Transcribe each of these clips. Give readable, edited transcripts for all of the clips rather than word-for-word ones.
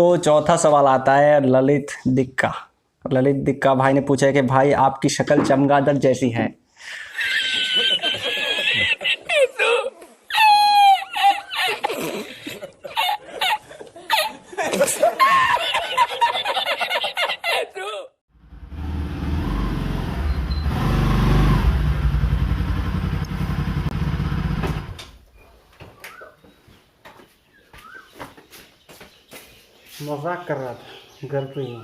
तो चौथा सवाल आता है ललित दिक्का। ललित दिक्का भाई ने पूछा है कि भाई आपकी शक्ल चमगादड़ जैसी है। मजाक कर रहा था, घर पे ही हूँ।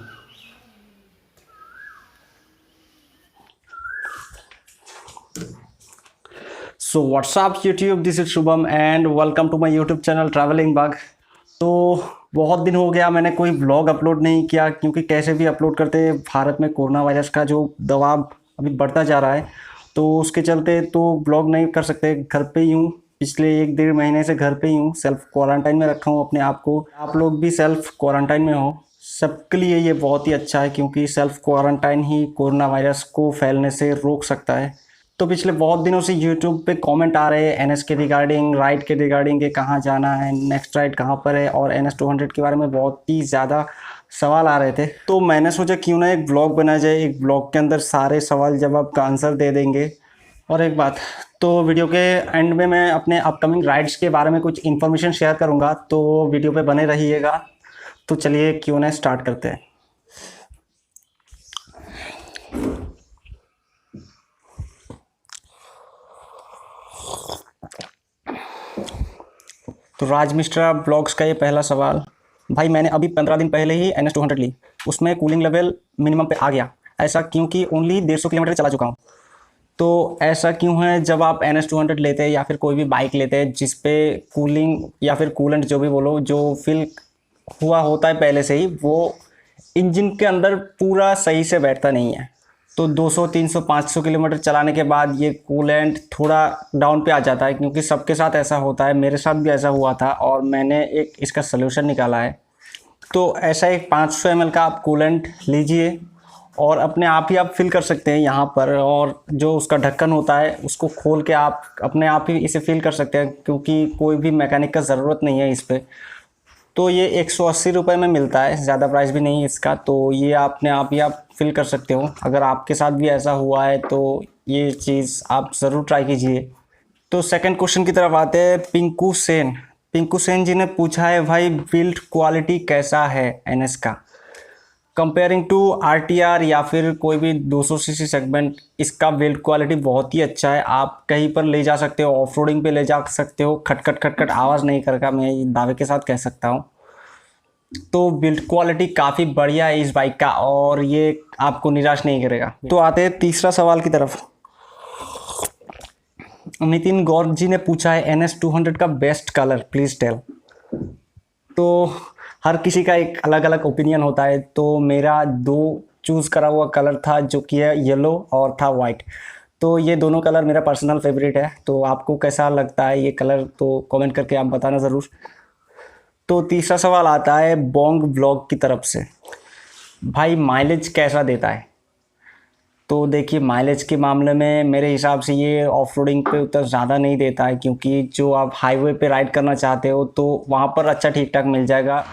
So WhatsApp YouTube, this is Shubham and welcome to my YouTube channel travelling bug. तो बहुत दिन हो गया मैंने कोई व्लॉग अपलोड नहीं किया, क्योंकि कैसे भी अपलोड करते भारत में कोरोना वायरस का जो दबाव अभी बढ़ता जा रहा है, तो उसके चलते तो व्लॉग नहीं कर सकते। घर पे ही हूँ, पिछले 1-1.5 महीने से घर पे ही हूँ। सेल्फ क्वारंटाइन में रखा हूँ अपने आप को। आप लोग भी सेल्फ क्वारंटाइन में हो, सबके लिए ये बहुत ही अच्छा है, क्योंकि सेल्फ क्वारंटाइन ही कोरोना वायरस को फैलने से रोक सकता है। तो पिछले बहुत दिनों से यूट्यूब पे कमेंट आ रहे हैं एनएस के रिगार्डिंग, राइड के रिगार्डिंग के कहाँ जाना है, नेक्स्ट राइड कहाँ पर है, और NS 200 के बारे में बहुत ही ज़्यादा सवाल आ रहे थे। तो मैंने सोचा क्यों ना एक ब्लॉग बनाया जाए, एक ब्लॉग के अंदर सारे सवाल जवाब का आंसर दे देंगे। और एक बात, तो वीडियो के एंड में मैं अपने अपकमिंग राइड्स के बारे में कुछ इन्फॉर्मेशन शेयर करूँगा, तो वीडियो पे बने रहिएगा। तो चलिए क्यों ना स्टार्ट करते हैं। तो राज मिश्रा ब्लॉग्स का ये पहला सवाल। भाई मैंने अभी 15 दिन पहले ही NS 200 ली, उसमें कूलिंग लेवल मिनिमम पे आ गया। ऐसा क्योंकि ओनली 150 किलोमीटर चला चुका हूँ। तो ऐसा क्यों है, जब आप NS 200 लेते हैं या फिर कोई भी बाइक लेते हैं जिस पे कूलिंग या फिर कूलेंट जो भी बोलो, जो फिल हुआ होता है पहले से ही, वो इंजन के अंदर पूरा सही से बैठता नहीं है। तो 200, 300, 500 किलोमीटर चलाने के बाद ये कूलेंट थोड़ा डाउन पे आ जाता है, क्योंकि सबके साथ ऐसा होता है। मेरे साथ भी ऐसा हुआ था और मैंने एक इसका सलूशन निकाला है। तो ऐसा एक 500 ml का आप कूलेंट लीजिए और अपने आप ही आप फिल कर सकते हैं यहाँ पर, और जो उसका ढक्कन होता है उसको खोल के आप अपने आप ही इसे फिल कर सकते हैं, क्योंकि कोई भी मैकेनिक का ज़रूरत नहीं है इस पर। तो ये 180 रुपये में मिलता है, ज़्यादा प्राइस भी नहीं है इसका। तो ये अपने आप ही आप फिल कर सकते हो। अगर आपके साथ भी ऐसा हुआ है तो ये चीज़ आप ज़रूर ट्राई कीजिए। तो सेकंड क्वेश्चन की तरफ आते हैं। पिंकू सेन, पिंकू सेन जी ने पूछा है भाई बिल्ड क्वालिटी कैसा है NS का, कंपेयरिंग टू RTR या फिर कोई भी 200 सीसी सेगमेंट। इसका बिल्ड क्वालिटी बहुत ही अच्छा है। आप कहीं पर ले जा सकते हो, ऑफ रोडिंग पे ले जा सकते हो, खटखट खटखट आवाज़ नहीं करेगा, मैं ये दावे के साथ कह सकता हूँ। तो बिल्ड क्वालिटी काफ़ी बढ़िया है इस बाइक का, और ये आपको निराश नहीं करेगा। तो आते हैं तीसरा सवाल की तरफ। नितिन गौर जी ने पूछा है NS 200 का बेस्ट कलर प्लीज़ टेल। तो हर किसी का एक अलग अलग ओपिनियन होता है। तो मेरा 2 चूज़ करा हुआ कलर था, जो कि है येलो और था वाइट। तो ये दोनों कलर मेरा पर्सनल फेवरेट है। तो आपको कैसा लगता है ये कलर, तो कमेंट करके आप बताना ज़रूर। तो तीसरा सवाल आता है बोंग ब्लॉग की तरफ से। भाई माइलेज कैसा देता है? तो देखिए, माइलेज के मामले में मेरे हिसाब से ये ऑफ रोडिंग पे उतना ज़्यादा नहीं देता है, क्योंकि जो आप हाईवे पे राइड करना चाहते हो तो वहाँ पर अच्छा ठीक ठाक मिल जाएगा।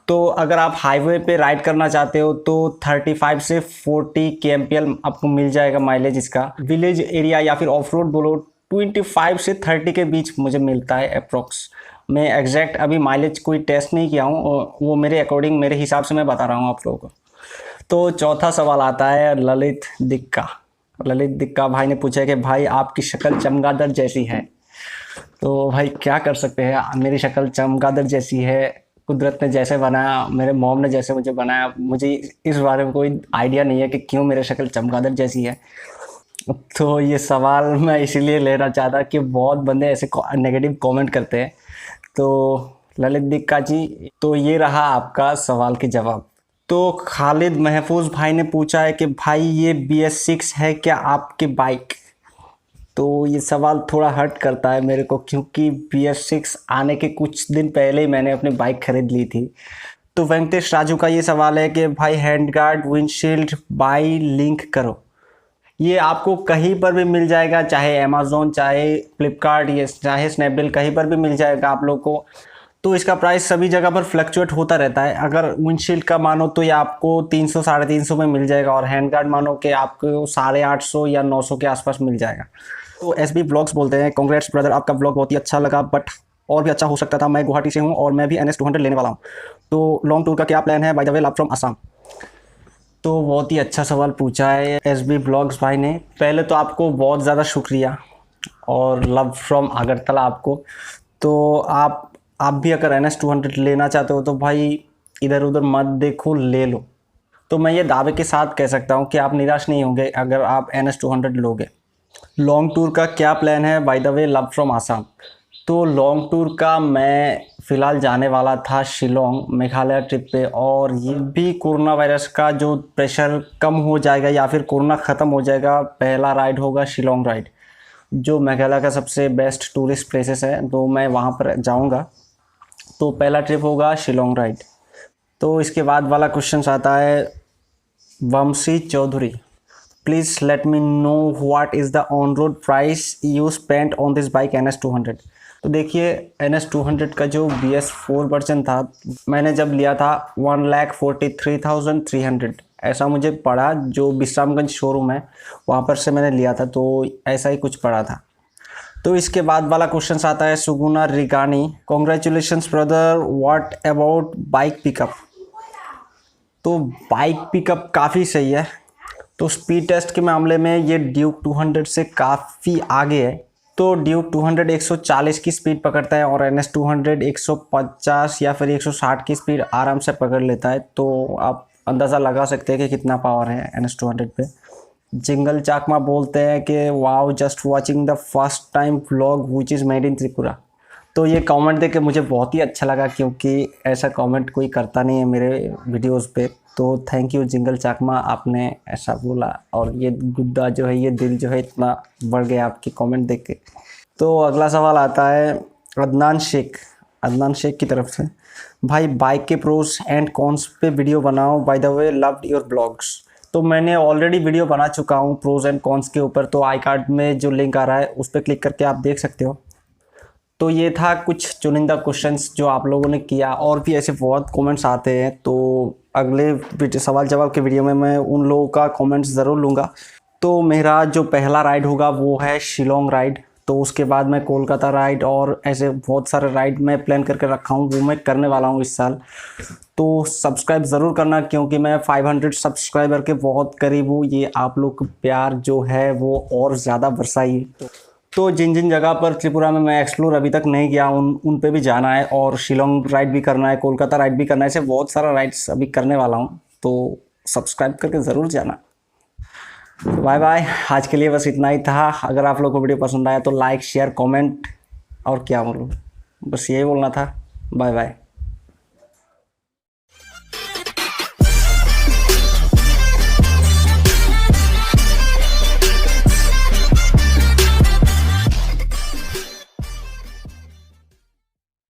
तो अगर आप हाईवे पे राइड करना चाहते हो तो 35 से 40 kmpl आपको मिल जाएगा माइलेज इसका। विलेज एरिया या फिर ऑफ रोड बोलो, 25 से 30 के बीच मुझे मिलता है अप्रोक्स। मैं एग्जैक्ट अभी माइलेज कोई टेस्ट नहीं किया हूँ, वो मेरे अकॉर्डिंग, मेरे हिसाब से मैं बता रहा हूँ आप लोगों को। तो चौथा सवाल आता है ललित दिक्का। ललित दिक्का भाई ने पूछा है कि भाई आपकी शक्ल चमगादड़ जैसी है। तो भाई क्या कर सकते हैं, मेरी शक्ल चमगादड़ जैसी है, कुदरत ने जैसे बनाया, मेरे मॉम ने जैसे मुझे बनाया, मुझे इस बारे में कोई आइडिया नहीं है कि क्यों मेरी शक्ल चमगादड़ जैसी है। तो ये सवाल मैं इसीलिए लेना चाहता कि बहुत बंदे ऐसे नेगेटिव कमेंट करते हैं। तो ललित दिक्का जी, तो ये रहा आपका सवाल के जवाब। तो खालिद महफूज भाई ने पूछा है कि भाई ये BS6 है क्या आपकी बाइक? तो ये सवाल थोड़ा हर्ट करता है मेरे को, क्योंकि BS6 आने के कुछ दिन पहले ही मैंने अपनी बाइक खरीद ली थी। तो वेंकटेश राजू का ये सवाल है कि भाई हैंडगार्ड विंडशील्ड बाई लिंक करो। ये आपको कहीं पर भी मिल जाएगा, चाहे अमेज़ोन, चाहे फ्लिपकार्ट, ये चाहे स्नैपडील, कहीं पर भी मिल जाएगा आप लोग को। तो इसका प्राइस सभी जगह पर फ्लक्चुएट होता रहता है। अगर विंडशील्ड का मानो तो ये आपको 300 350 में मिल जाएगा, और हैंड गार्ड मानो कि आपको 850 या 900 के आसपास मिल जाएगा। तो SB ब्लॉग्स बोलते हैं, कांग्रेट्स ब्रदर, आपका ब्लॉग बहुत ही अच्छा लगा, बट और भी अच्छा हो सकता था। मैं गुवाहाटी से हूँ और मैं भी NS200 लेने वाला हूँ, तो लॉन्ग टूर का क्या प्लान है? By the way, love from Assam. तो बहुत ही अच्छा सवाल पूछा है SB ब्लॉग्स भाई ने। पहले तो आपको बहुत ज़्यादा शुक्रिया, और लव फ्रॉम अगरतला आपको। तो आप भी अगर NS200 लेना चाहते हो तो भाई इधर उधर मत देखो, ले लो। तो मैं ये दावे के साथ कह सकता हूँ कि आप निराश नहीं होंगे अगर आप NS200 लोगे। लॉन्ग टूर का क्या प्लान है? By the way, love from Assam. तो लॉन्ग टूर का मैं फ़िलहाल जाने वाला था शिलोंग, मेघालय ट्रिप पे, और ये भी कोरोना वायरस का जो प्रेशर कम हो जाएगा या फिर कोरोना ख़त्म हो जाएगा, पहला राइड होगा शिलोंग राइड, जो मेघालय का सबसे बेस्ट टूरिस्ट प्लेसेस है, तो मैं वहाँ पर जाऊँगा। तो पहला ट्रिप होगा शिलोंग राइड। तो इसके बाद वाला क्वेश्चन आता है Vanshi Chaudhary, please let me know what is the on road price you spent on this bike NS200। तो देखिए, NS200 का जो BS4 वर्जन था, मैंने जब लिया था 1,43,300 ऐसा मुझे पड़ा। जो विश्रामगंज शोरूम है वहाँ पर से मैंने लिया था, तो ऐसा ही कुछ पड़ा था। तो इसके बाद वाला क्वेश्चन आता है Suguna Rigani, congratulations brother, what about bike pickup? तो बाइक पिकअप काफ़ी सही है। तो स्पीड टेस्ट के मामले में ये ड्यूक 200 से काफ़ी आगे है। तो ड्यूक 200 140 की स्पीड पकड़ता है, और NS200 150 या फिर 160 की स्पीड आराम से पकड़ लेता है। तो आप अंदाज़ा लगा सकते हैं कि कितना पावर है NS200 पे। जिंगल चाकमा बोलते हैं कि wow, just watching the first time vlog which is made in Tripura. तो ये कमेंट देख के मुझे बहुत ही अच्छा लगा, क्योंकि ऐसा कमेंट कोई करता नहीं है मेरे वीडियोस पे। तो थैंक यू जिंगल चाकमा, आपने ऐसा बोला, और ये गुद्दा जो है, ये दिल जो है इतना बढ़ गया आपकी कमेंट देख के। तो अगला सवाल आता है अदनान शेख की तरफ से, भाई बाइक के प्रोस एंड कॉन्स पे वीडियो बनाओ, by the way loved your blogs. तो मैंने ऑलरेडी वीडियो बना चुका हूँ प्रोज एंड कॉन्स के ऊपर, तो आई कार्ड में जो लिंक आ रहा है उस पर क्लिक करके आप देख सकते हो। तो ये था कुछ चुनिंदा क्वेश्चंस जो आप लोगों ने किया, और भी ऐसे बहुत कमेंट्स आते हैं। तो अगले सवाल जवाब के वीडियो में मैं उन लोगों का कमेंट्स ज़रूर लूँगा। तो मेरा जो पहला राइड होगा वो है शिलोंग राइड। तो उसके बाद मैं कोलकाता राइड, और ऐसे बहुत सारे राइड मैं प्लान करके रखा हूँ, वो मैं करने वाला हूँ इस साल। तो सब्सक्राइब ज़रूर करना, क्योंकि मैं 500 सब्सक्राइबर के बहुत करीब हूँ। ये आप लोग का प्यार जो है वो और ज़्यादा बरसाइए। तो जिन जिन जगह पर त्रिपुरा में मैं एक्सप्लोर अभी तक नहीं किया, उन पे भी जाना है, और शिलोंग राइड भी करना है, कोलकाता राइड भी करना है। ऐसे बहुत सारा राइड्स अभी करने वाला हूँ, तो सब्सक्राइब करके ज़रूर जाना। तो बाय बाय, आज के लिए बस इतना ही था। अगर आप लोगों को वीडियो पसंद आया तो लाइक शेयर कमेंट, और क्या बोलूँ, बस यही बोलना था। Bye bye.